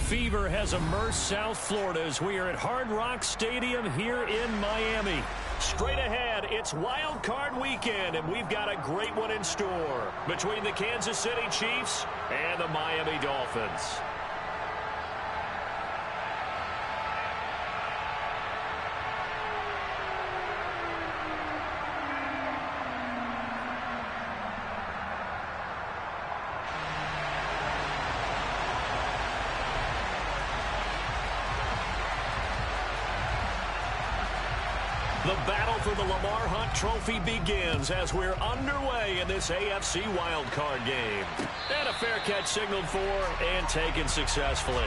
fever has immersed South Florida as we are at Hard Rock Stadium here in Miami. Straight ahead, it's Wild Card Weekend, and we've got a great one in store between the Kansas City Chiefs and the Miami Dolphins. The battle for the Lamar Hunt Trophy begins as we're underway in this AFC wildcard game. And a fair catch signaled for and taken successfully.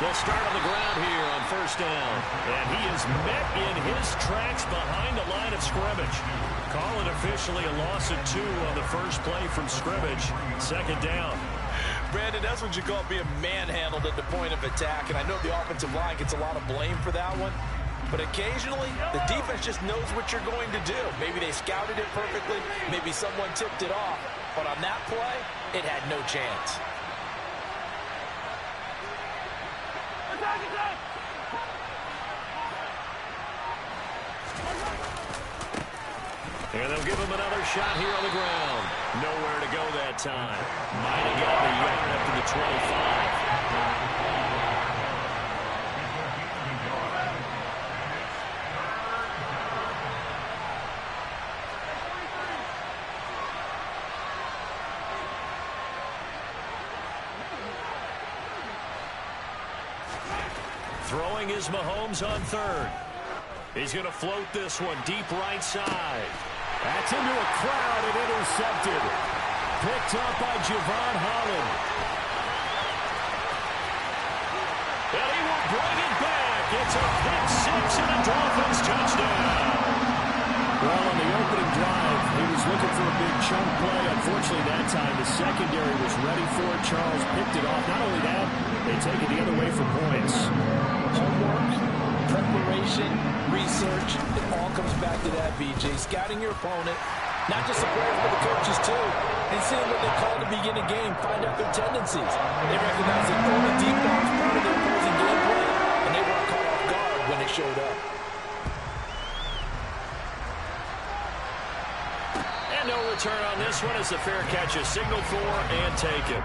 They'll start on the ground here on first down. And he is met in his tracks behind the line of scrimmage. Call it officially a loss of 2 on the first play from scrimmage. Second down. Brandon, that's what you call being manhandled at the point of attack. And I know the offensive line gets a lot of blame for that one. But occasionally, the defense just knows what you're going to do. Maybe they scouted it perfectly. Maybe someone tipped it off. But on that play, it had no chance. And they'll give him another shot here on the ground. Nowhere to go that time. Might have got a yard up to the 25. Throwing is Mahomes on third. He's going to float this one deep right side. That's into a crowd and intercepted. Picked up by Javon Holland. And he will bring it back. It's a pick six and a Dolphins touchdown. Well, on the opening drive, he was looking for a big chunk play. Unfortunately, that time the secondary was ready for it. Charles picked it off. Not only that, they take it the other way for points. Homework, preparation, research, it all comes back to that, BJ. Scouting your opponent, not just the players, but the coaches too, and seeing what they call to begin a game, find out their tendencies. They recognize that throwing deep ball is part of their opposing game plan, and they weren't caught off guard when it showed up. And no return on this one as the fair catch is signaled for and taken.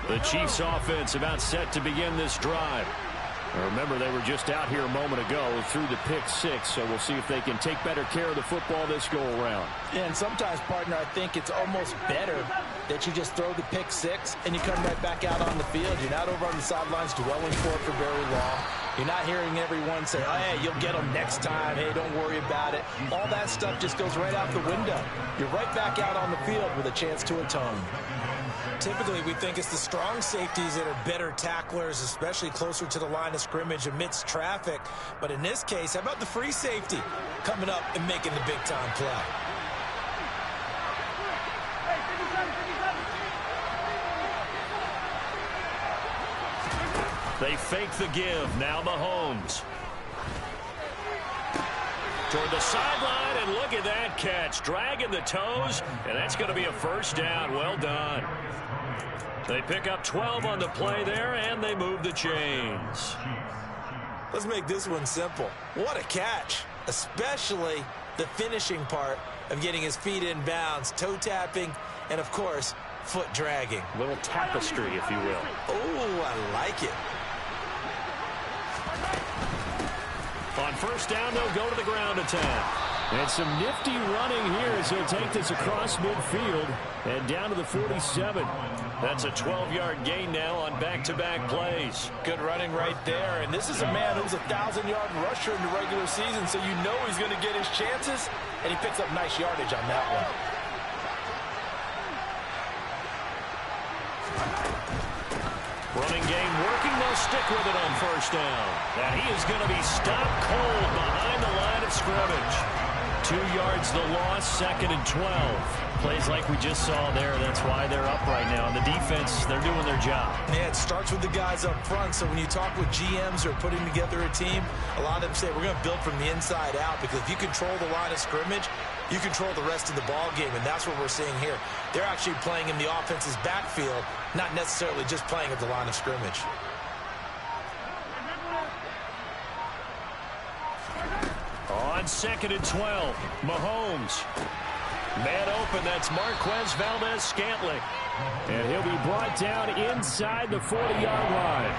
The Chiefs offense about set to begin this drive. Remember, they were just out here a moment ago through the pick six, so we'll see if they can take better care of the football this go-around. Yeah, and sometimes, partner, I think it's almost better that you just throw the pick six and you come right back out on the field. You're not over on the sidelines dwelling for it for very long. You're not hearing everyone say, oh, hey, you'll get them next time. Hey, don't worry about it. All that stuff just goes right out the window. You're right back out on the field with a chance to atone. Typically, we think it's the strong safeties that are better tacklers, especially closer to the line of scrimmage amidst traffic. But in this case, how about the free safety coming up and making the big-time play? They fake the give. Now Mahomes. Toward the sideline, and look at that catch. Dragging the toes, and that's going to be a first down. Well done. They pick up 12 on the play there, and they move the chains. Let's make this one simple. What a catch, especially the finishing part of getting his feet in bounds, toe tapping, and, of course, foot dragging. A little tapestry, if you will. Oh, I like it. On first down, they'll go to the ground attack. And some nifty running here as he'll take this across midfield and down to the 47. That's a 12-yard gain now on back-to-back plays. Good running right there. And this is a man who's a 1,000-yard rusher in the regular season, so you know he's going to get his chances, and he picks up nice yardage on that one. Running game working. They'll stick with it on first down. And he is going to be stopped cold behind the line of scrimmage. 2 yards the loss, 2nd and 12. Plays like we just saw there. That's why they're up right now. And the defense, they're doing their job. Yeah, it starts with the guys up front. So when you talk with GMs who are putting together a team, a lot of them say we're going to build from the inside out, because if you control the line of scrimmage, you control the rest of the ball game, and that's what we're seeing here. They're actually playing in the offense's backfield, not necessarily just playing at the line of scrimmage. On 2nd and 12, Mahomes. Man open, that's Marquez Valdez-Scantling. And he'll be brought down inside the 40-yard line.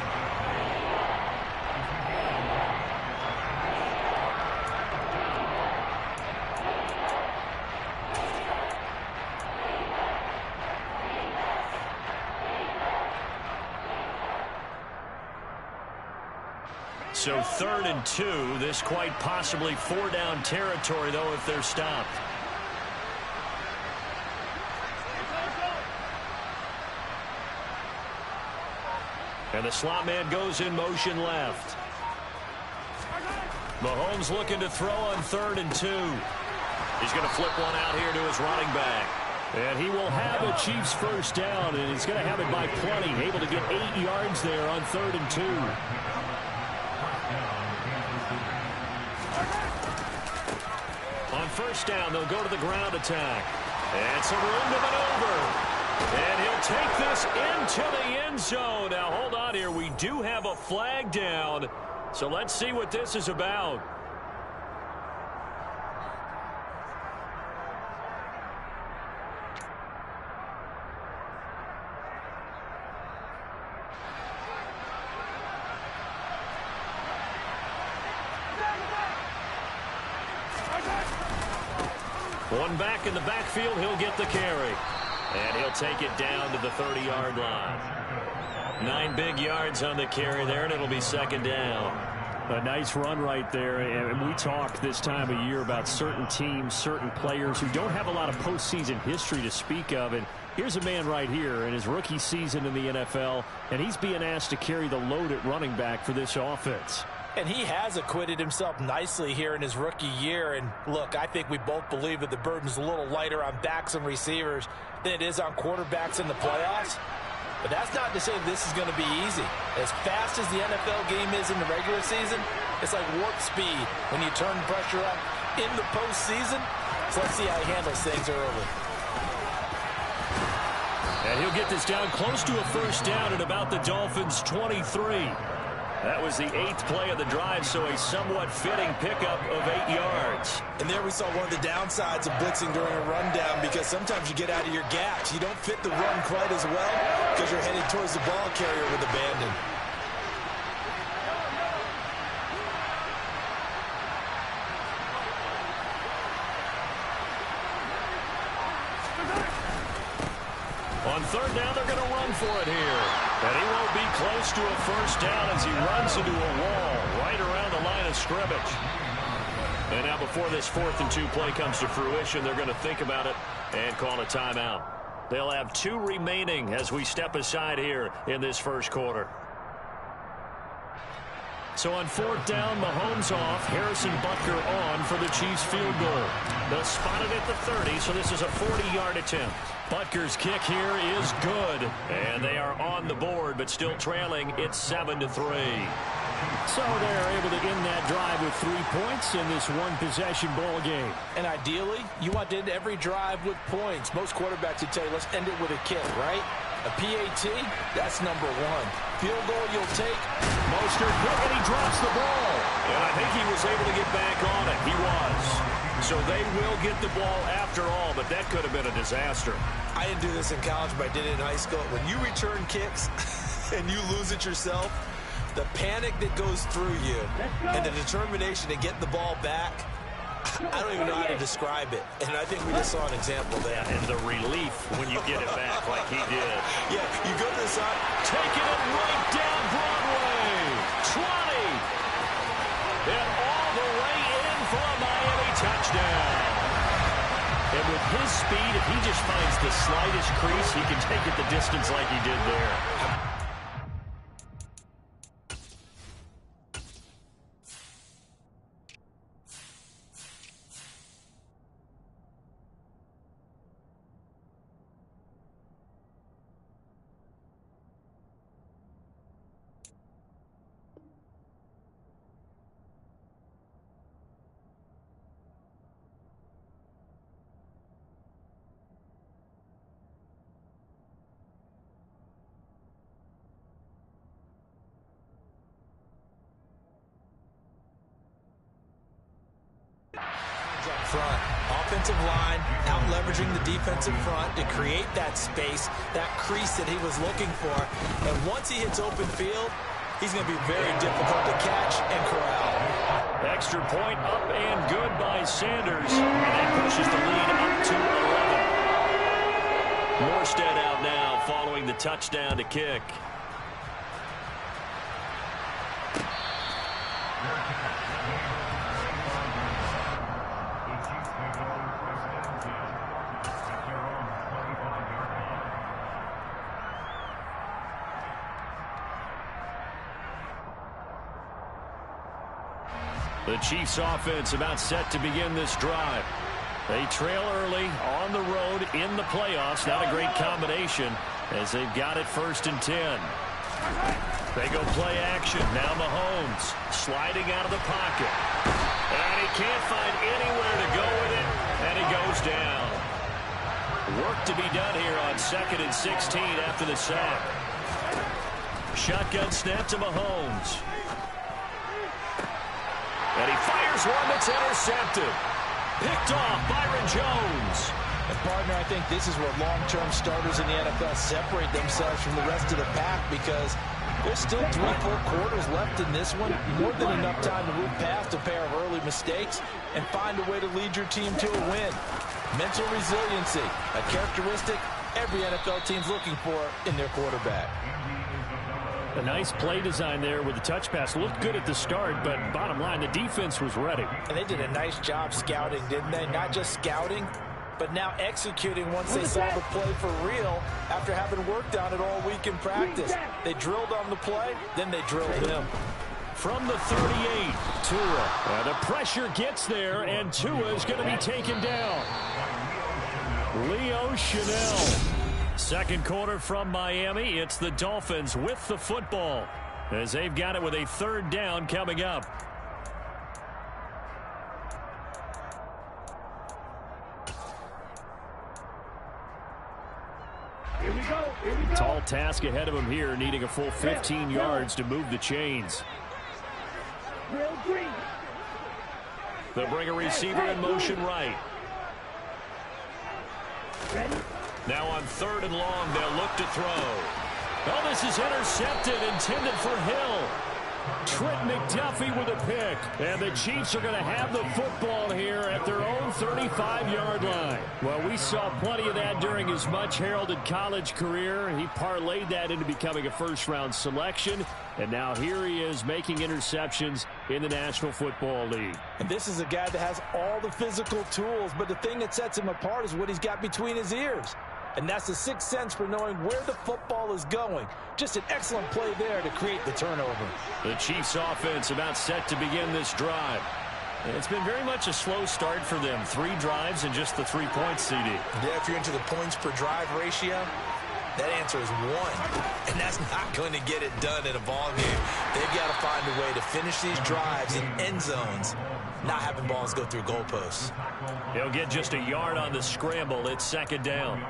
So 3rd and 2, this quite possibly 4-down territory, though, if they're stopped. And the slot man goes in motion left. Mahomes looking to throw on 3rd and 2. He's going to flip one out here to his running back. And he will have a Chiefs first down, and he's going to have it by plenty. Able to get 8 yards there on 3rd and 2. On first down, they'll go to the ground attack. And some room to maneuver. And he'll take this into the end zone. Now, hold on here. We do have a flag down. So let's see what this is about. One back in the backfield, he'll get the carry. And he'll take it down to the 30-yard line. 9 big yards on the carry there, and it'll be 2nd down. A nice run right there. And we talk this time of year about certain teams, certain players who don't have a lot of postseason history to speak of. And here's a man right here in his rookie season in the NFL, and he's being asked to carry the load at running back for this offense. And he has acquitted himself nicely here in his rookie year. And look, I think we both believe that the burden's a little lighter on backs and receivers than it is on quarterbacks in the playoffs. But that's not to say this is going to be easy. As fast as the NFL game is in the regular season, it's like warp speed when you turn pressure up in the postseason. So let's see how he handles things early. And he'll get this down close to a first down at about the Dolphins' 23. That was the 8th play of the drive, so a somewhat fitting pickup of 8 yards. And there we saw one of the downsides of blitzing during a rundown, because sometimes you get out of your gaps. You don't fit the run quite as well because you're headed towards the ball carrier with abandon. On 3rd down, they're going to run for it here. And he won't be close to a first down as he runs into a wall right around the line of scrimmage. And now before this 4th and 2 play comes to fruition, they're going to think about it and call a timeout. They'll have 2 remaining as we step aside here in this first quarter. So on 4th down, Mahomes off, Harrison Butker on for the Chiefs field goal. They'll spot it at the 30, so this is a 40-yard attempt. Butker's kick here is good, and they are on the board, but still trailing. It's 7-3. So they're able to end that drive with 3 points in this one-possession ball game. And ideally, you want to end every drive with points. Most quarterbacks would tell you, let's end it with a kick, right? A PAT, that's number 1. Field goal you'll take. Mostert quick, and he drops the ball. And I think he was able to get back on it. He was. So they will get the ball after all, but that could have been a disaster. I didn't do this in college, but I did it in high school. When you return kicks and you lose it yourself, the panic that goes through you and the determination to get the ball back, I don't even know how to describe it, and I think we just saw an example there. And the relief when you get it back like he did. Yeah, you go to the side. Taking it right down Broadway. 20. And all the way in for a Miami touchdown. And with his speed, if he just finds the slightest crease, he can take it the distance like he did there. Up front, offensive line out leveraging the defensive front to create that space, that crease that he was looking for. And once he hits open field, he's going to be very difficult to catch and corral. Extra point up and good by Sanders. And that pushes the lead up to 11. Morstead out now following the touchdown to kick. The Chiefs offense about set to begin this drive. They trail early on the road in the playoffs. Not a great combination as they've got it 1st and 10. They go play action. Now Mahomes sliding out of the pocket. And he can't find anywhere to go with it. And he goes down. Work to be done here on 2nd and 16 after the sack. Shotgun snap to Mahomes. And he fires one that's intercepted. Picked off Byron Jones. And, partner, I think this is where long-term starters in the NFL separate themselves from the rest of the pack because there's still 3-4 quarters left in this one. More than enough time to move past a pair of early mistakes and find a way to lead your team to a win. Mental resiliency, a characteristic every NFL team's looking for in their quarterback. A nice play design there with the touch pass. Looked good at the start, but bottom line, the defense was ready. And they did a nice job scouting, didn't they? Not just scouting, but now executing once they saw the play for real after having worked on it all week in practice. They drilled on the play, then they drilled him. From the 38, Tua. The pressure gets there, and Tua is going to be taken down. Leo Chanel. Second quarter from Miami. It's the Dolphins with the football as they've got it with a 3rd down coming up. Here we go. Here we go. Tall task ahead of him here, needing a full 15 yards to move the chains. Real green. They'll bring a receiver in motion right. Ready? Now on 3rd and long, they'll look to throw. Oh, this is intercepted, intended for Hill. Trent McDuffie with a pick. And the Chiefs are going to have the football here at their own 35-yard line. Well, we saw plenty of that during his much-heralded college career. He parlayed that into becoming a first-round selection. And now here he is making interceptions in the National Football League. And this is a guy that has all the physical tools, but the thing that sets him apart is what he's got between his ears. And that's the sixth sense for knowing where the football is going. Just an excellent play there to create the turnover. The Chiefs offense about set to begin this drive. It's been very much a slow start for them. 3 drives and just the 3 points, CD. Yeah, if you're into the points per drive ratio, that answer is 1. And that's not going to get it done in a ball game. They've got to find a way to finish these drives in end zones, not having balls go through goalposts. He'll get just a yard on the scramble. It's 2nd down.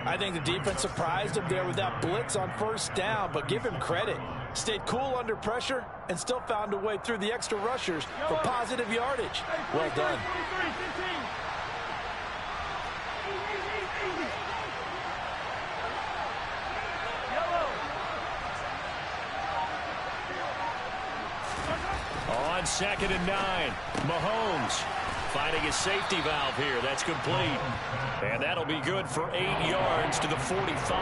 I think the defense surprised him there with that blitz on 1st down, but give him credit. Stayed cool under pressure and still found a way through the extra rushers for positive yardage. Well done. On 2nd and 9, Mahomes finding his safety valve here. That's complete. And that'll be good for 8 yards to the 45.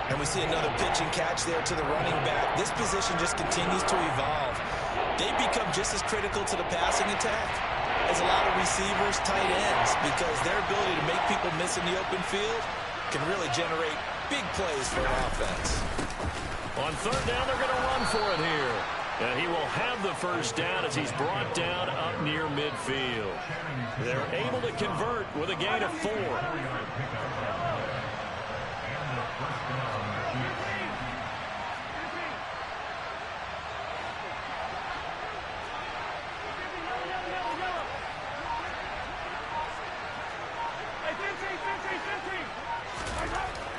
And we see another pitch and catch there to the running back. This position just continues to evolve. They become just as critical to the passing attack as a lot of receivers, tight ends, because their ability to make people miss in the open field can really generate big plays for an offense. On third down, they're going to run for it here. And he will have the first down as he's brought down up near midfield. They're able to convert with a gain of 4.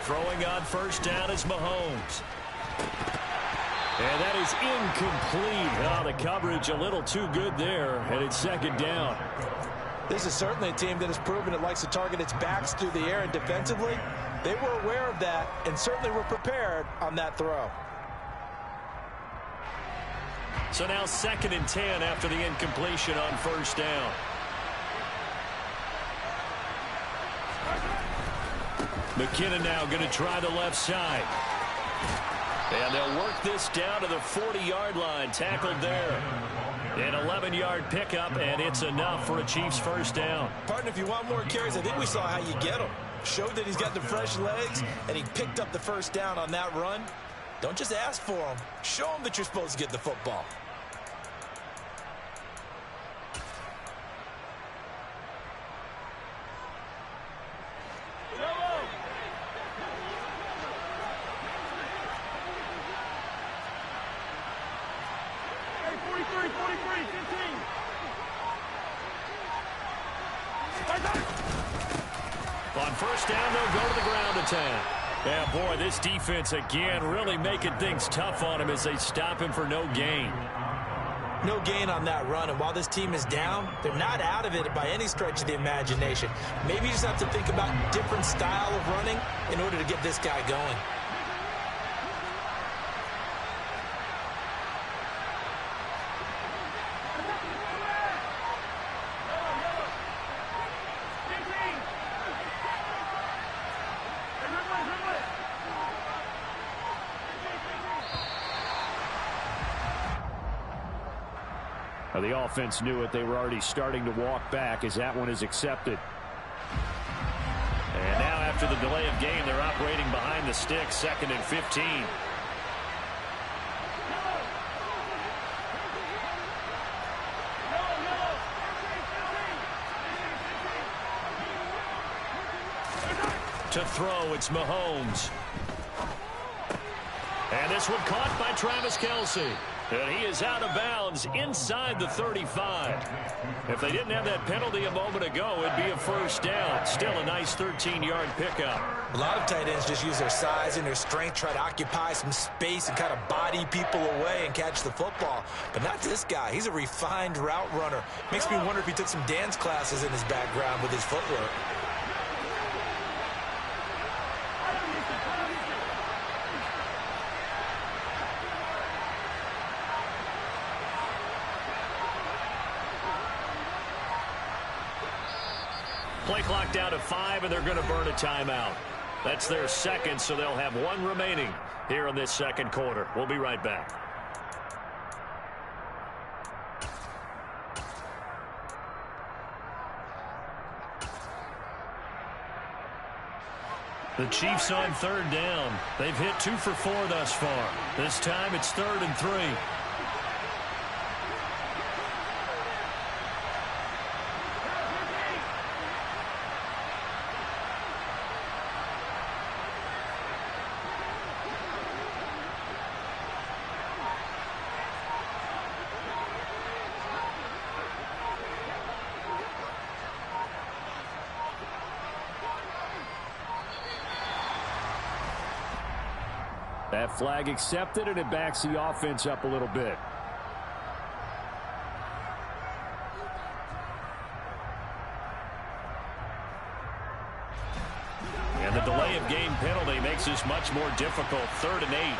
Throwing on first down is Mahomes. And that is incomplete. Oh, the coverage a little too good there, and it's second down. This is certainly a team that has proven it likes to target its backs through the air, and defensively, they were aware of that and certainly were prepared on that throw. So now 2nd and 10 after the incompletion on first down. McKinnon now going to try the left side. And they'll work this down to the 40-yard line. Tackled there. An 11-yard pickup, and it's enough for a Chiefs first down. Partner, if you want more carries, I think we saw how you get him. Showed that he's got the fresh legs, and he picked up the first down on that run. Don't just ask for him. Show him that you're supposed to get the football. On first down, they'll go to the ground attack. Yeah, boy, this defense again really making things tough on him as they stop him for no gain. No gain on that run, and while this team is down, they're not out of it by any stretch of the imagination. Maybe you just have to think about a different style of running in order to get this guy going. The offense knew it. They were already starting to walk back as that one is accepted. And now after the delay of game, they're operating behind the sticks, 2nd and 15. To throw, it's Mahomes. And this one caught by Travis Kelce. And he is out of bounds inside the 35. If they didn't have that penalty a moment ago, it'd be a first down. Still a nice 13-yard pickup. A lot of tight ends just use their size and their strength, try to occupy some space and kind of body people away and catch the football. But not this guy. He's a refined route runner. Makes me wonder if he took some dance classes in his background with his footwork. Play clock down to 5, and they're going to burn a timeout. That's their second, so they'll have one remaining here in this second quarter. We'll be right back. The Chiefs on third down. They've hit 2 for 4 thus far. This time it's 3rd and 3. That flag accepted, and it backs the offense up a little bit. And the delay of game penalty makes this much more difficult. 3rd and 8.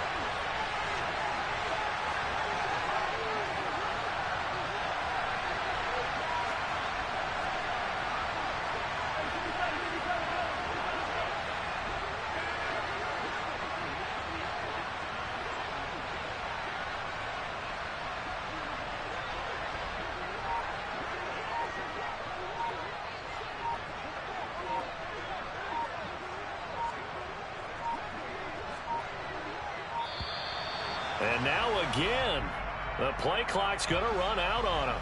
And now again, the play clock's going to run out on him.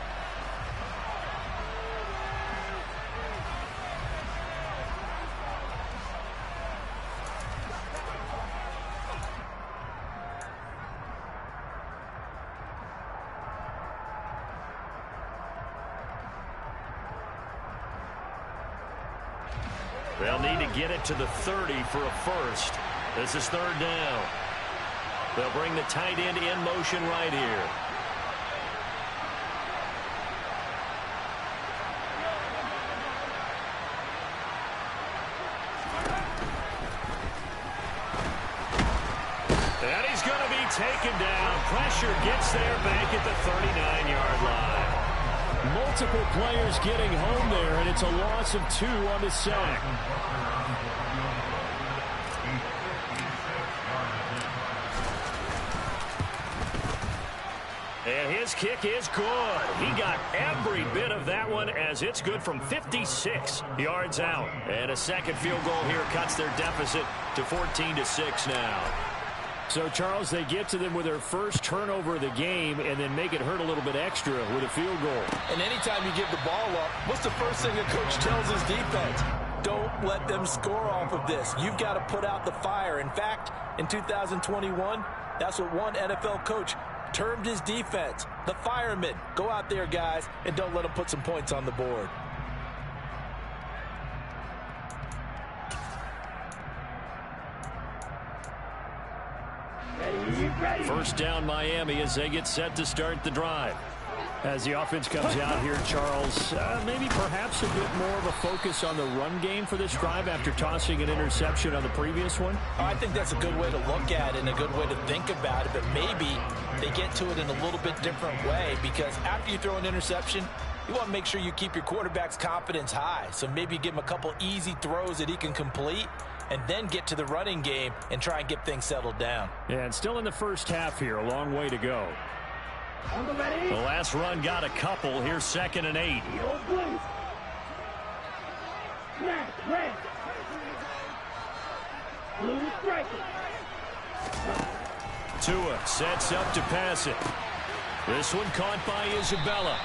They'll need to get it to the 30 for a first. This is third down. They'll bring the tight end in motion right here. And he's going to be taken down. Pressure gets there back at the 39-yard line. Multiple players getting home there, and it's a loss of 2 on the sack. And his kick is good. He got every bit of that one as it's good from 56 yards out. And a second field goal here cuts their deficit to 14-6 now. So, Charles, they get to them with their first turnover of the game and then make it hurt a little bit extra with a field goal. And anytime you give the ball up, what's the first thing a coach tells his defense? Don't let them score off of this. You've got to put out the fire. In fact, in 2021, that's what one NFL coach termed his defense, the firemen. Go out there, guys, and don't let them put some points on the board. First down, Miami, as they get set to start the drive. As the offense comes out here, Charles, maybe perhaps a bit more of a focus on the run game for this drive after tossing an interception on the previous one? I think that's a good way to look at it and a good way to think about it, but maybe they get to it in a little bit different way, because after you throw an interception, you want to make sure you keep your quarterback's confidence high. So maybe give him a couple easy throws that he can complete, and then get to the running game and try and get things settled down. Yeah, and still in the first half here, a long way to go. The last run got a couple. Here's 2nd and 8. Tua sets up to pass it. This one caught by Isabella.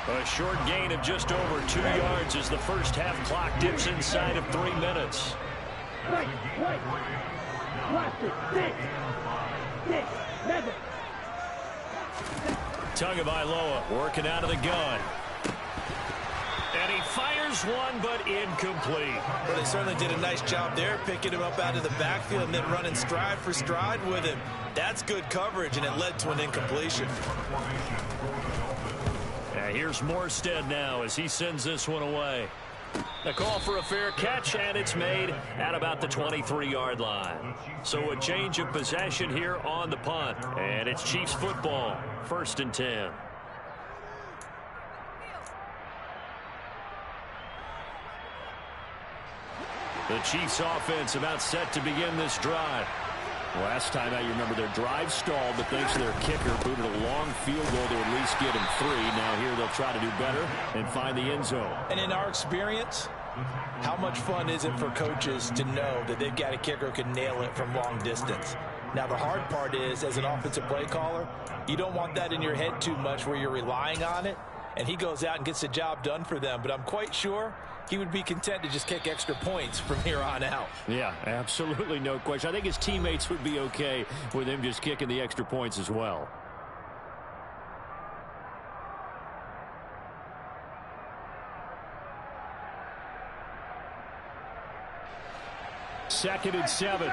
A short gain of just over 2 yards as the first half clock dips inside of 3 minutes. Tagovailoa working out of the gun. And he fires one, but incomplete. Well, they certainly did a nice job there, picking him up out of the backfield and then running stride for stride with him. That's good coverage, and it led to an incompletion. Here's Morstead now as he sends this one away. The call for a fair catch, and it's made at about the 23-yard line. So a change of possession here on the punt. And it's Chiefs football, 1st and 10. The Chiefs offense about set to begin this drive. Last time out, you remember their drive stalled, but thanks to their kicker, booted a long field goal to at least get him 3. Now here they'll try to do better and find the end zone. And in our experience, how much fun is it for coaches to know that they've got a kicker who can nail it from long distance? Now, the hard part is, as an offensive play caller, you don't want that in your head too much where you're relying on it, and he goes out and gets the job done for them. But I'm quite sure he would be content to just kick extra points from here on out. Yeah, absolutely, no question. I think his teammates would be okay with him just kicking the extra points as well. Second and 7.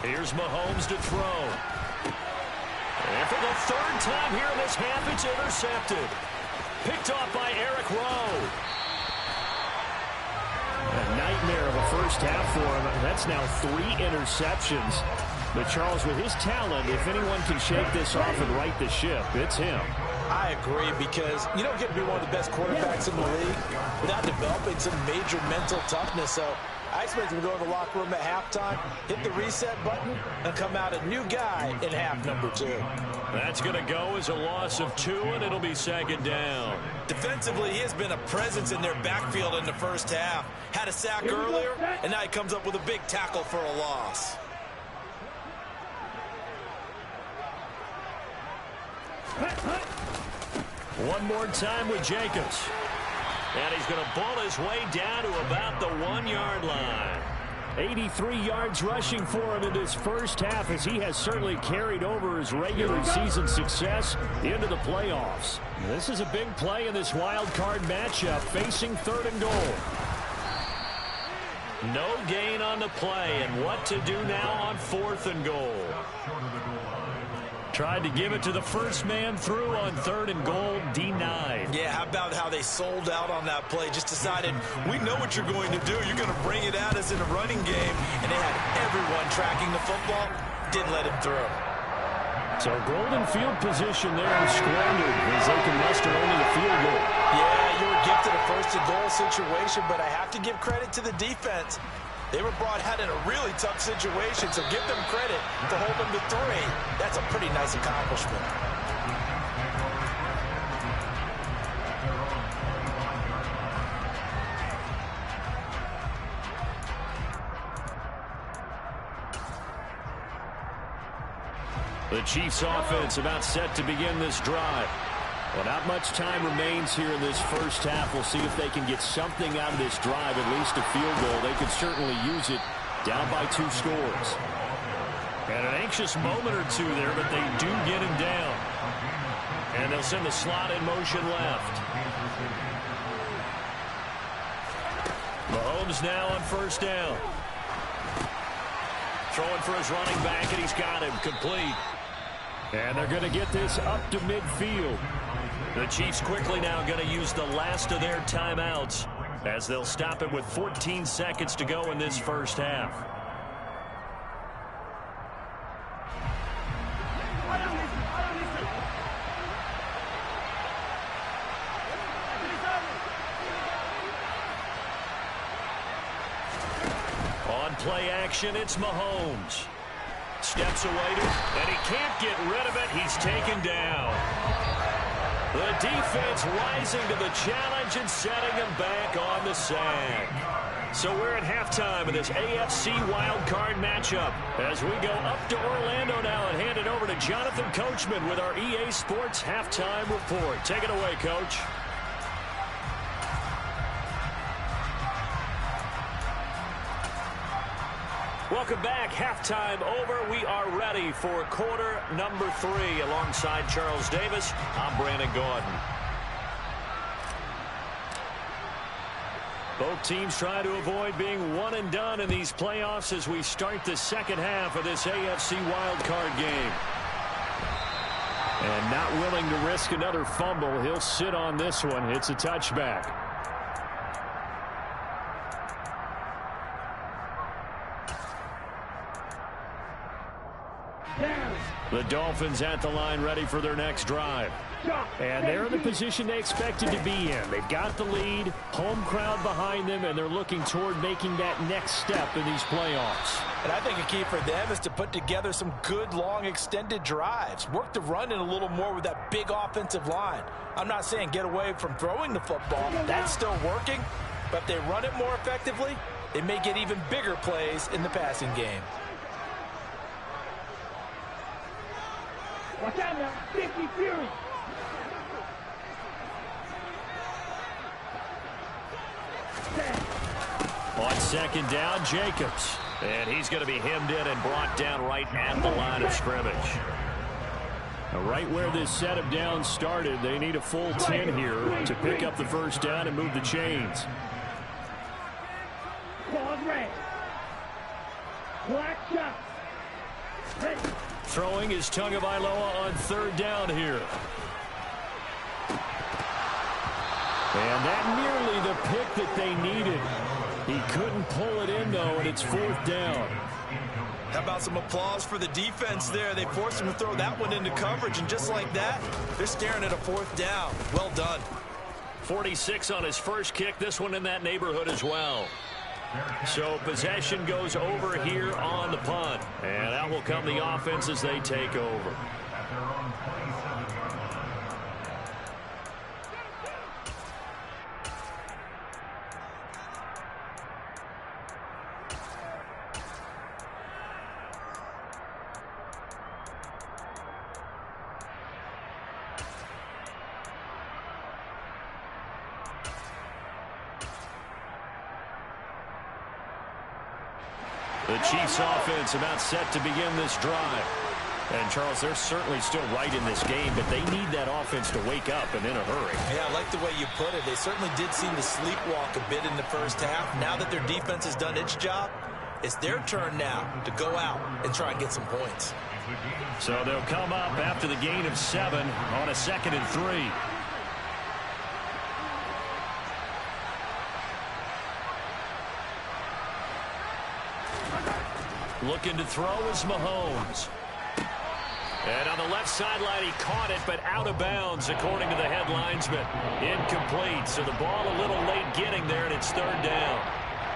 Here's Mahomes to throw. And for the 3rd time here in this half, it's intercepted. Picked off by Eric Rowe. A nightmare of a first half for him. That's now 3 interceptions. But Charles, with his talent, if anyone can shake this off and right the ship, it's him. I agree, because you don't get to be one of the best quarterbacks in the league without developing some major mental toughness. So I expect him to go to the locker room at halftime, hit the reset button, and come out a new guy in half number 2. That's going to go as a loss of 2, and it'll be second down. Defensively, he has been a presence in their backfield in the first half. Had a sack earlier, and now he comes up with a big tackle for a loss. One more time with Jacobs. And he's going to ball his way down to about the 1-yard line. 83 yards rushing for him in this first half, as he has certainly carried over his regular season success into the playoffs. This is a big play in this wild card matchup, facing 3rd and goal. No gain on the play, and what to do now on 4th and goal. Tried to give it to the first man through on 3rd and goal, denied. Yeah, how about how they sold out on that play? Just decided, we know what you're going to do. You're going to bring it at us in a running game. And they had everyone tracking the football. Didn't let him through. So golden field position there is squandered as they can muster only a field goal. Yeah, you were gifted a 1st and goal situation, but I have to give credit to the defense. They were brought out in a really tough situation, so give them credit to hold them to 3. That's a pretty nice accomplishment. The Chiefs offense about set to begin this drive. Well, not much time remains here in this first half. We'll see if they can get something out of this drive, at least a field goal. They could certainly use it, down by 2 scores. And an anxious moment or 2 there, but they do get him down. And they'll send the slot in motion left. Mahomes now on 1st down. Throwing for his running back, and he's got him complete. And they're going to get this up to midfield. The Chiefs quickly now going to use the last of their timeouts as they'll stop it with 14 seconds to go in this first half. On play action, it's Mahomes. Steps away and he can't get rid of it. He's taken down. The defense rising to the challenge and setting him back on the sack. So we're at halftime of this AFC wildcard matchup as we go up to Orlando now and hand it over to Jonathan Coachman with our EA Sports halftime report. Take it away, Coach. Welcome back. Halftime over. We are ready for quarter number 3. Alongside Charles Davis, I'm Brandon Gordon. Both teams try to avoid being one and done in these playoffs as we start the second half of this AFC wildcard game. And not willing to risk another fumble. He'll sit on this one. It's a touchback. The Dolphins at the line ready for their next drive. And they're in the position they expected to be in. They've got the lead, home crowd behind them, and they're looking toward making that next step in these playoffs. And I think a key for them is to put together some good, long, extended drives. Work the run in a little more with that big offensive line. I'm not saying get away from throwing the football. That's still working. But if they run it more effectively, they may get even bigger plays in the passing game. Watch out now, 50 Fury. On second down, Jacobs. And he's going to be hemmed in and brought down right at the line of scrimmage. Now, right where this set of downs started, they need a full 10 here to pick up the first down and move the chains. Ball red. Black shot. Ready. Throwing is Tagovailoa on third down here. And that nearly the pick that they needed. He couldn't pull it in, though, and it's fourth down. How about some applause for the defense there? They forced him to throw that one into coverage, and just like that, they're staring at a fourth down. Well done. 46 on his first kick. This one in that neighborhood as well. So possession goes over here on the punt. And out will come the offense as they take over. The Chiefs offense about set to begin this drive. And, Charles, they're certainly still right in this game, but they need that offense to wake up and in a hurry. Yeah, I like the way you put it. They certainly did seem to sleepwalk a bit in the first half. Now that their defense has done its job, it's their turn now to go out and try and get some points. So they'll come up after the gain of 7 on a 2nd and 3. Looking to throw is Mahomes. And on the left sideline, he caught it, but out of bounds, according to the head linesman. Incomplete, so the ball a little late getting there, and it's 3rd down.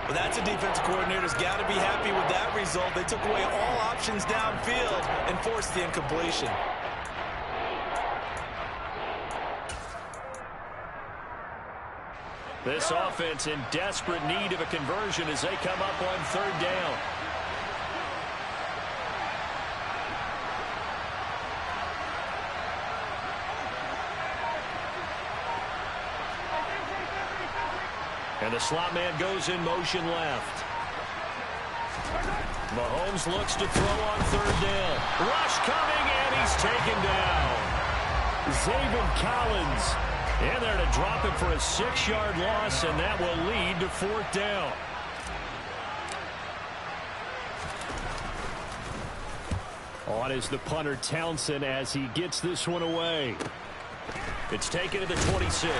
Well, that's a defensive coordinator's got to be happy with that result. They took away all options downfield and forced the incompletion. This offense in desperate need of a conversion as they come up on 3rd down. And the slot man goes in motion left. Mahomes looks to throw on 3rd down. Rush coming, and he's taken down. Zaven Collins in there to drop him for a 6-yard loss, and that will lead to 4th down. On is the punter Townsend as he gets this one away. It's taken to the 26.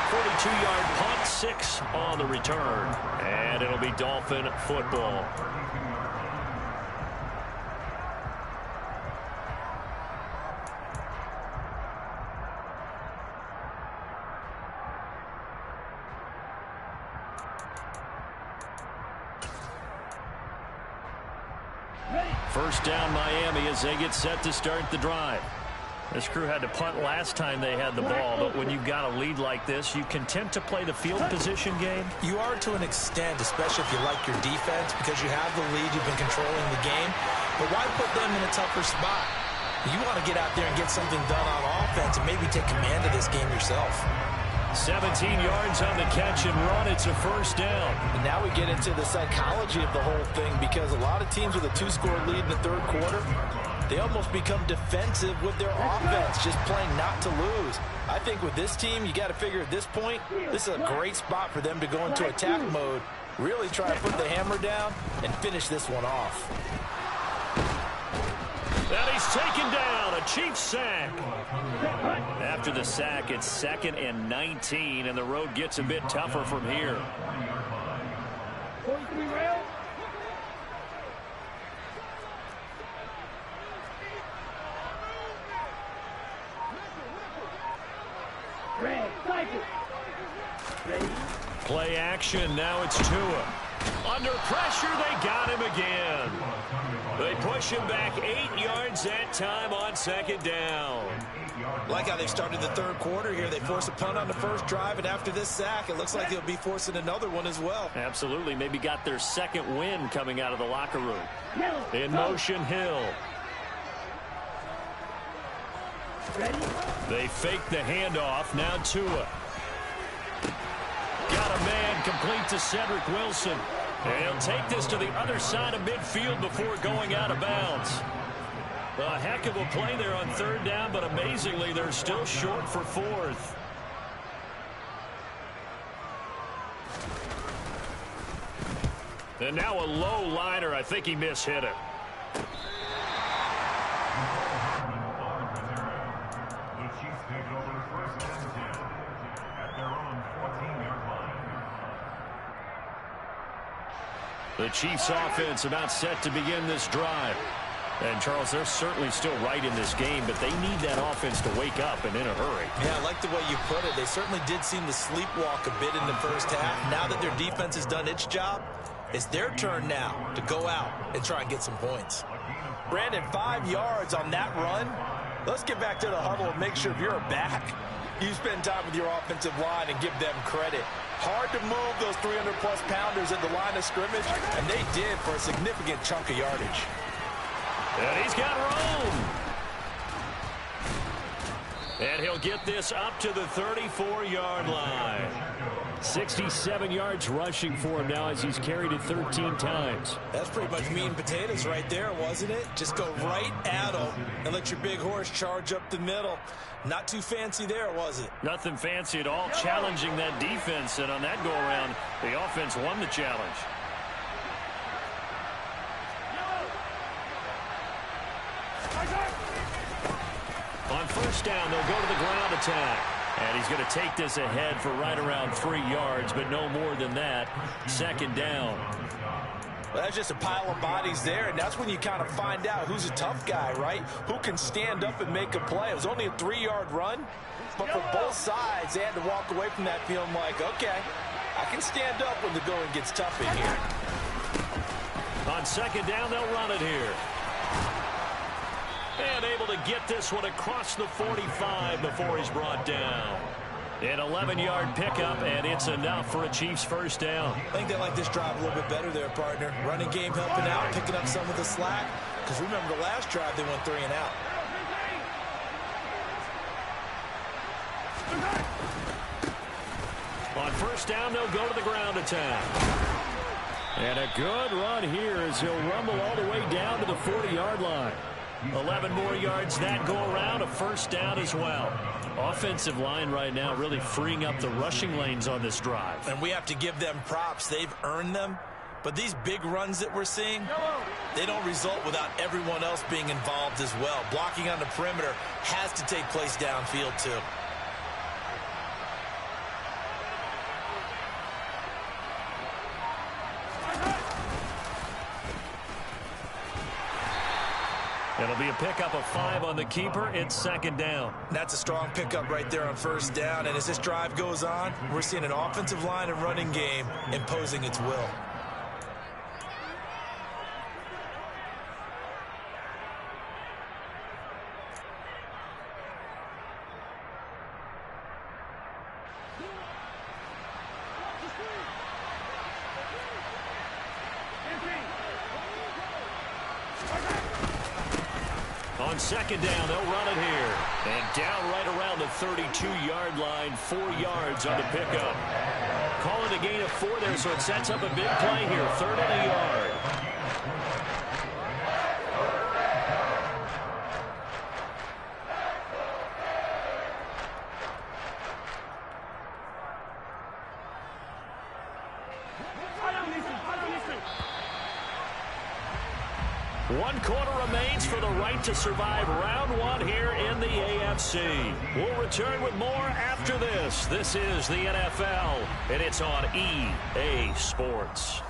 42-yard punt, 6 on the return. And it'll be Dolphin football. First down Miami as they get set to start the drive. This crew had to punt last time they had the ball, but when you've got a lead like this, you content to play the field position game? You are to an extent, especially if you like your defense, because you have the lead, you've been controlling the game. But why put them in a tougher spot? You want to get out there and get something done on offense and maybe take command of this game yourself. 17 yards on the catch and run. It's a 1st down. And now we get into the psychology of the whole thing, because a lot of teams with a 2-score lead in the 3rd quarter, they almost become defensive with their offense, just playing not to lose. I think with this team, you got to figure at this point, this is a great spot for them to go into attack mode, really try to put the hammer down and finish this one off. And he's taken down, a Chiefs sack. After the sack, it's 2nd and 19, and the road gets a bit tougher from here. Play action, now it's Tua. Under pressure, they got him again. They push him back 8 yards that time on 2nd down. Like how they started the 3rd quarter here. They forced a punt on the first drive, and after this sack, it looks like they'll be forcing another one as well. Absolutely. Maybe got their 2nd win coming out of the locker room. In motion, Hill. They fake the handoff. Now Tua. Got a man complete to Cedric Wilson. And he'll take this to the other side of midfield before going out of bounds. A heck of a play there on 3rd down, but amazingly, they're still short for 4th. And now a low liner. I think he mishit it. The Chiefs offense about set to begin this drive. And, Charles, they're certainly still right in this game, but they need that offense to wake up and in a hurry. Yeah, I like the way you put it. They certainly did seem to sleepwalk a bit in the first half. Now that their defense has done its job, it's their turn now to go out and try and get some points. Brandon, 5 yards on that run. Let's get back to the huddle and make sure if you're back, you spend time with your offensive line and give them credit. Hard to move those 300-plus pounders at the line of scrimmage, and they did for a significant chunk of yardage. And he's got room. And he'll get this up to the 34-yard line. 67 yards rushing for him now as he's carried it 13 times. That's pretty much meat and potatoes right there, wasn't it? Just go right at him and let your big horse charge up the middle. Not too fancy there, was it? Nothing fancy at all, challenging that defense. And on that go-around, the offense won the challenge. On first down, they'll go to the ground attack. And he's going to take this ahead for right around 3 yards, but no more than that. Second down. Well, that's just a pile of bodies there, and that's when you kind of find out who's a tough guy, right? Who can stand up and make a play. It was only a 3-yard run, but for both sides, they had to walk away from that feeling like, okay, I can stand up when the going gets tough in here. On second down, they'll run it here. And able to get this one across the 45 before he's brought down. An 11-yard pickup, and it's enough for a Chiefs first down. I think they like this drive a little bit better there, partner. Running game helping out, picking up some of the slack. Because remember the last drive, they went 3 and out. On first down, they'll go to the ground attack. And a good run here as he'll rumble all the way down to the 40-yard line. 11 more yards that go around, a first down as well. Offensive line right now really freeing up the rushing lanes on this drive. And we have to give them props. They've earned them. But these big runs that we're seeing, they don't result without everyone else being involved as well. Blocking on the perimeter has to take place downfield too. It'll be a pickup of 5 on the keeper. It's second down. That's a strong pickup right there on first down. And as this drive goes on, we're seeing an offensive line and running game imposing its will. On second down, they'll run it here. And down right around the 32-yard line, 4 yards on the pickup. Call it a gain of 4 there, so it sets up a big play here. 3rd and a yard. One quarter remains for the right to survive round 1 here in the AFC. We'll return with more after this. This is the NFL, and it's on EA Sports.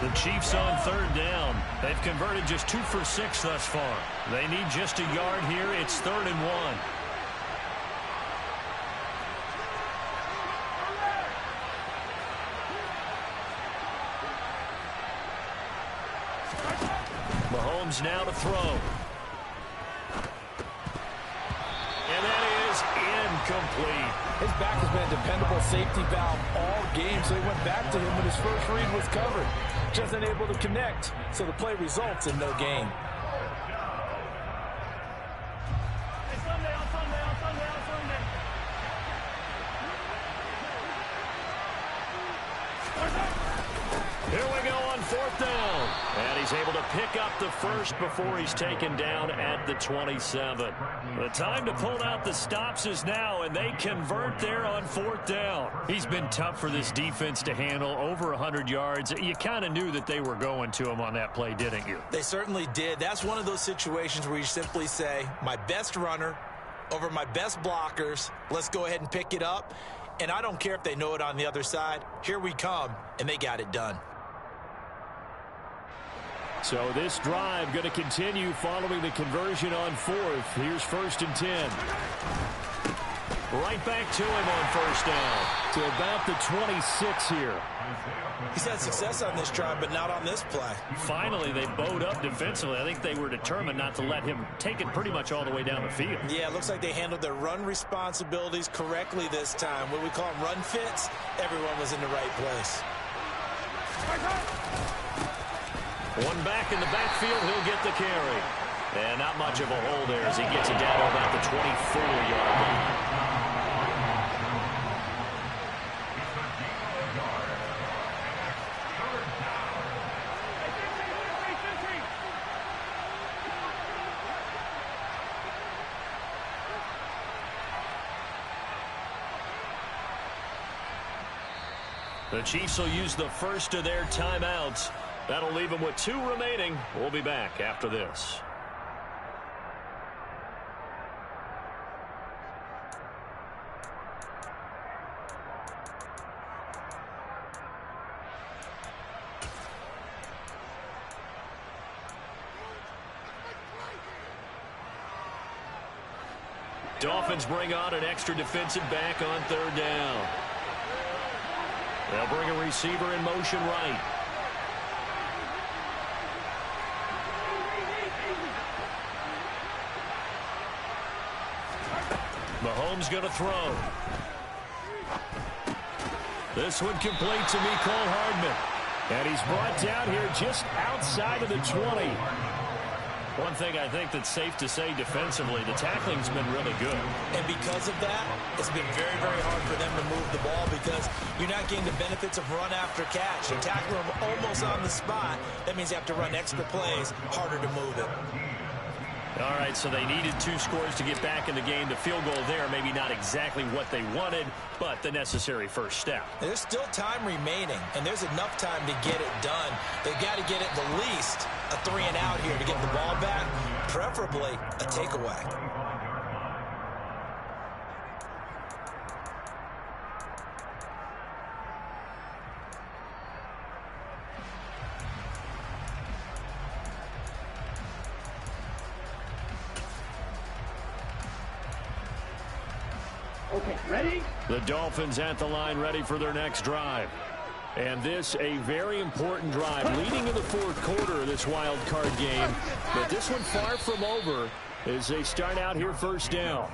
The Chiefs on 3rd down. They've converted just 2 for 6 thus far. They need just a yard here. It's 3rd and 1. Mahomes now to throw. And that is incomplete. His back has been a dependable safety valve all game, so he went back to him when his first read was covered. Just unable to connect, so the play results in no gain. Here we go on 4th down. And he's able to pick up the first before he's taken down at the 27. The time to pull out the stops is now, and they convert there on 4th down. He's been tough for this defense to handle, over 100 yards. You kind of knew that they were going to him on that play, didn't you? They certainly did. That's one of those situations where you simply say, my best runner over my best blockers, let's go ahead and pick it up. And I don't care if they know it on the other side. Here we come, and they got it done. So this drive going to continue following the conversion on fourth. Here's 1st and 10. Right back to him on 1st down. To about the 26 here. He's had success on this drive, but not on this play. Finally, they bowed up defensively. I think they were determined not to let him take it pretty much all the way down the field. Yeah, it looks like they handled their run responsibilities correctly this time. What we call them run fits, everyone was in the right place. One back in the backfield, he'll get the carry. And not much of a hole there as he gets it down to about the 24-yard line. The Chiefs will use the first of their timeouts. That'll leave them with 2 remaining. We'll be back after this. Dolphins bring on an extra defensive back on 3rd down. They'll bring a receiver in motion right. Mahomes going to throw. This one complete to Mecole Hardman. And he's brought down here just outside of the 20. One thing I think that's safe to say defensively, the tackling's been really good. And because of that, it's been very, very hard for them to move the ball because you're not getting the benefits of run after catch. You're tackling them almost on the spot. That means you have to run extra plays, harder to move it. All right, so they needed 2 scores to get back in the game. The field goal there, maybe not exactly what they wanted, but the necessary first step. There's still time remaining, and there's enough time to get it done. They've got to get at the least a 3-and-out here to get the ball back, preferably a takeaway. Okay, ready? The Dolphins at the line ready for their next drive. And this a very important drive leading in the 4th quarter of this wild card game. But this one far from over as they start out here 1st down.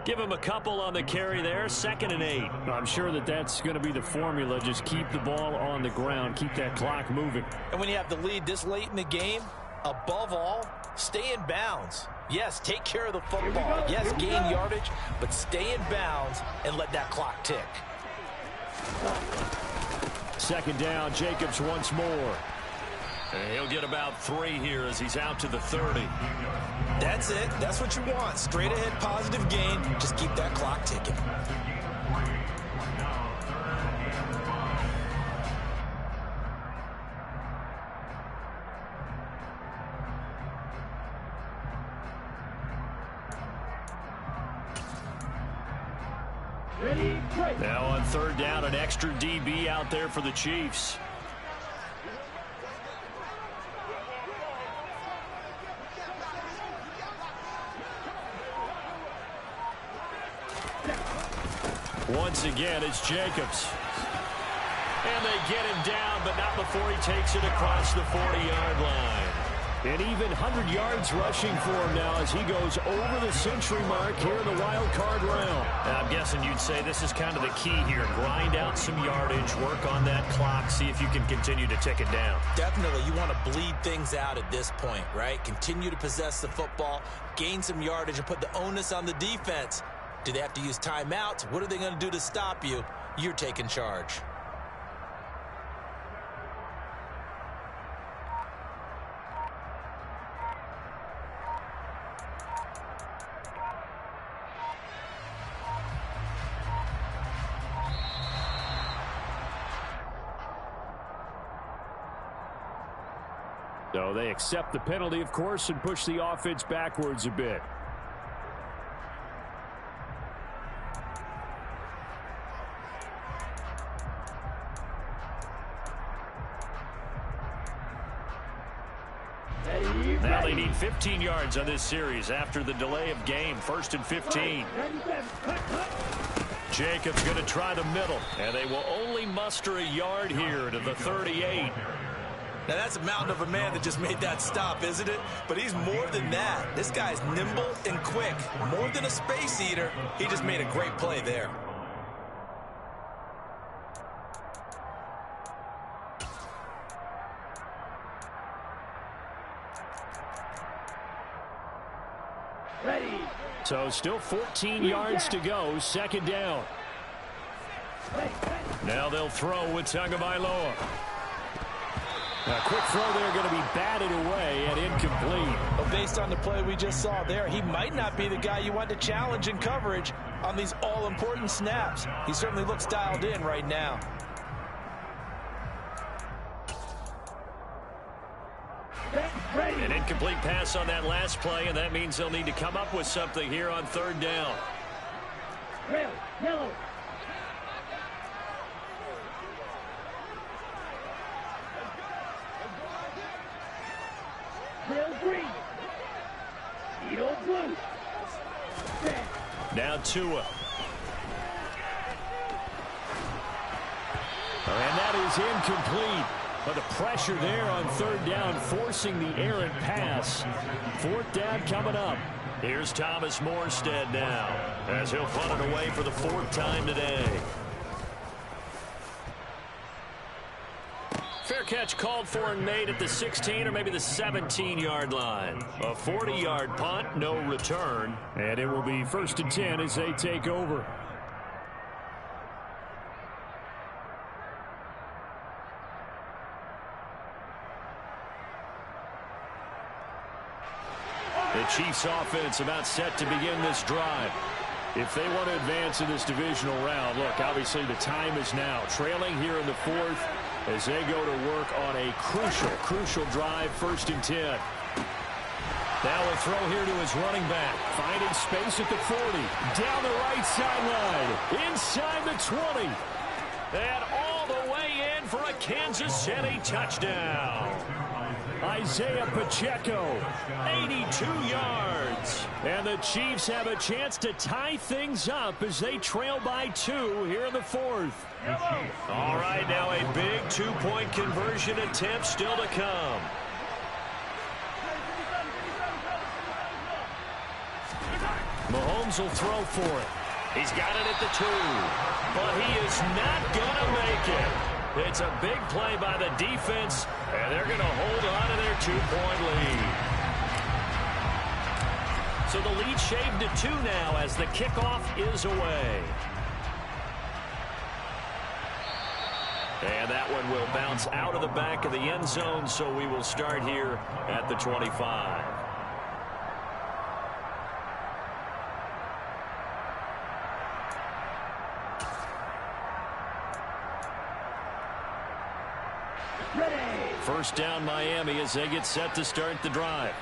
Give him a couple on the carry there, 2nd and 8. I'm sure that that's going to be the formula. Just keep the ball on the ground, keep that clock moving. And when you have the lead this late in the game, above all, stay in bounds. Yes, take care of the football. Yes, gain yardage, but stay in bounds and let that clock tick. 2nd down, Jacobs once more. And he'll get about 3 here as he's out to the 30. That's it. That's what you want. Straight ahead positive gain. Just keep that clock ticking. Ready, break. Now on 3rd down, an extra DB out there for the Chiefs. Once again, it's Jacobs. And they get him down, but not before he takes it across the 40-yard line. And even 100 yards rushing for him now as he goes over the century mark here in the wild card round. And I'm guessing you'd say this is kind of the key here. Grind out some yardage, work on that clock, see if you can continue to tick it down. Definitely. You want to bleed things out at this point, right? Continue to possess the football, gain some yardage, and put the onus on the defense. Do they have to use timeouts? What are they going to do to stop you? You're taking charge. So they accept the penalty, of course, and push the offense backwards a bit. Now they need 15 yards on this series after the delay of game. 1st and 15. Jacobs going to try the middle, and they will only muster a yard here to the 38. Now, that's a mountain of a man that just made that stop, isn't it? But he's more than that. This guy's nimble and quick. More than a space eater. He just made a great play there. Ready. So still 14 yards to go. 2nd down. Now they'll throw with Tagovailoa. A quick throw there going to be batted away and incomplete. Well, based on the play we just saw there, he might not be the guy you want to challenge in coverage on these all-important snaps. He certainly looks dialed in right now. An incomplete pass on that last play, and that means they'll need to come up with something here on 3rd down. Red, yellow. Trail green. Needle blue. Red. Now Tua. And that is incomplete. But the pressure there on 3rd down, forcing the errant pass. 4th down coming up. Here's Thomas Morstead now, as he'll punt it away for the 4th time today. Fair catch called for and made at the 16 or maybe the 17-yard line. A 40-yard punt, no return. And it will be 1st and 10 as they take over. The Chiefs offense about set to begin this drive. If they want to advance in this divisional round, look, obviously the time is now. Trailing here in the 4th as they go to work on a crucial drive, 1st and 10. Now a throw here to his running back. Finding space at the 40. Down the right sideline. Inside the 20. And all the way in for a Kansas City touchdown. Isaiah Pacheco, 82 yards. And the Chiefs have a chance to tie things up as they trail by 2 here in the 4th. All right, now a big 2-point conversion attempt still to come. Mahomes will throw for it. He's got it at the 2. But he is not going to make it. It's a big play by the defense, and they're going to hold on to their 2-point lead. So the lead shaved to 2 now as the kickoff is away. And that one will bounce out of the back of the end zone, so we will start here at the 25. First down Miami as they get set to start the drive.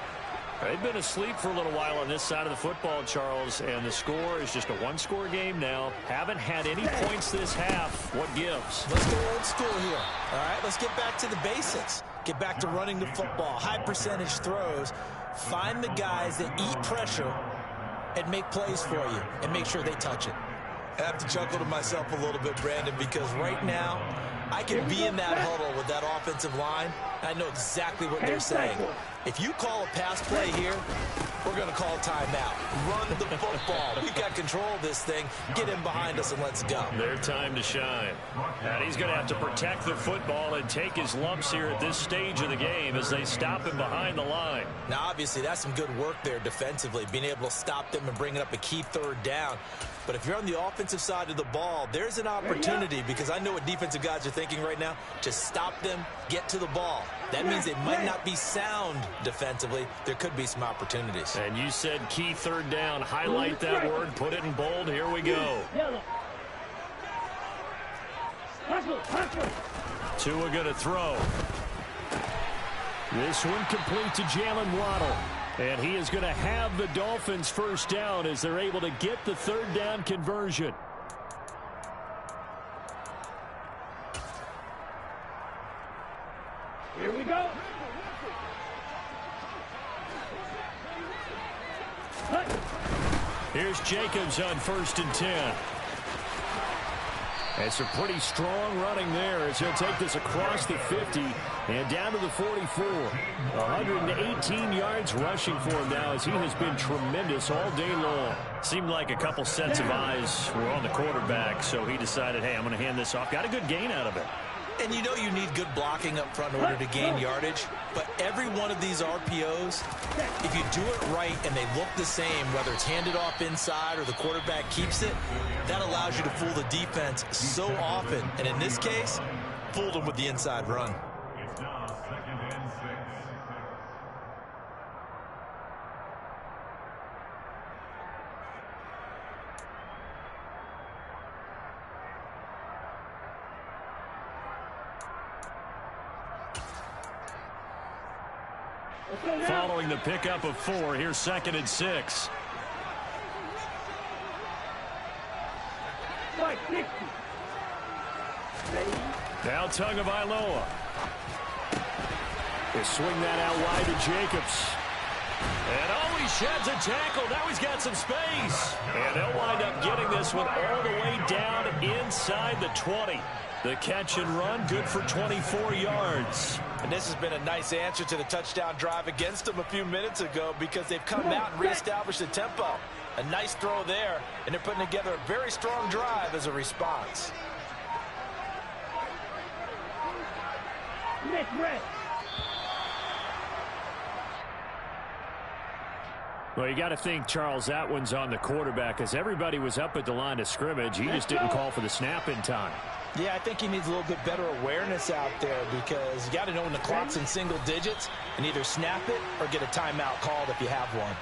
They've been asleep for a little while on this side of the football, Charles, and the score is just a 1-score game now. Haven't had any points this half. What gives? Let's go old school here. All right, let's get back to the basics. Get back to running the football, high percentage throws. Find the guys that eat pressure and make plays for you and make sure they touch it. I have to chuckle to myself a little bit, Brandon, because right now I can be in that huddle with that offensive line. I know exactly what they're saying. If you call a pass play here, we're going to call timeout. Run the football. We've got control of this thing. Get him behind us and let's go. Their time to shine. And he's going to have to protect the football and take his lumps here at this stage of the game as they stop him behind the line. Now, obviously, that's some good work there defensively, being able to stop them and bringing up a key 3rd down. But if you're on the offensive side of the ball, there's an opportunity, because I know what defensive guys are thinking right now, to stop them, get to the ball. That means they might not be sound defensively. There could be some opportunities. And you said key 3rd down. Highlight that word. Put it in bold. Here we go. Tua going to throw. This one complete to Jalen Waddle. And he is going to have the Dolphins first down as they're able to get the 3rd down conversion. Here we go. Here's Jacobs on 1st and 10. It's a pretty strong running there as he'll take this across the 50 and down to the 44. 118 yards rushing for him now as he has been tremendous all day long. Seemed like a couple sets of eyes were on the quarterback, so he decided, hey, I'm going to hand this off. Got a good gain out of it. And you know you need good blocking up front in order to gain yardage, but every one of these RPOs, if you do it right and they look the same, whether it's handed off inside or the quarterback keeps it, that allows you to fool the defense so often. And in this case, fooled them with the inside run. It's now 2nd and 6. Following the pickup of 4, here's 2nd and 6. 560. Ready? Now Tagovailoa. They swing that out wide to Jacobs. And oh, he sheds a tackle. Now he's got some space. And they'll wind up getting this one all the way down inside the 20. The catch and run, good for 24 yards. And this has been a nice answer to the touchdown drive against them a few minutes ago because they've come out and reestablished the tempo. A nice throw there, and they're putting together a very strong drive as a response. Next rest. Well, you got to think, Charles, that one's on the quarterback as everybody was up at the line of scrimmage. He just didn't call for the snap in time. Yeah, I think he needs a little bit better awareness out there because you got to know when the clock's in single digits and either snap it or get a timeout called if you have one.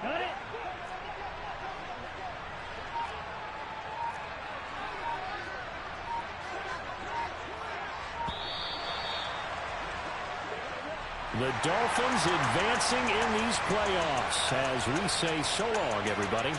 Got it. The Dolphins advancing in these playoffs as we say so long, everybody.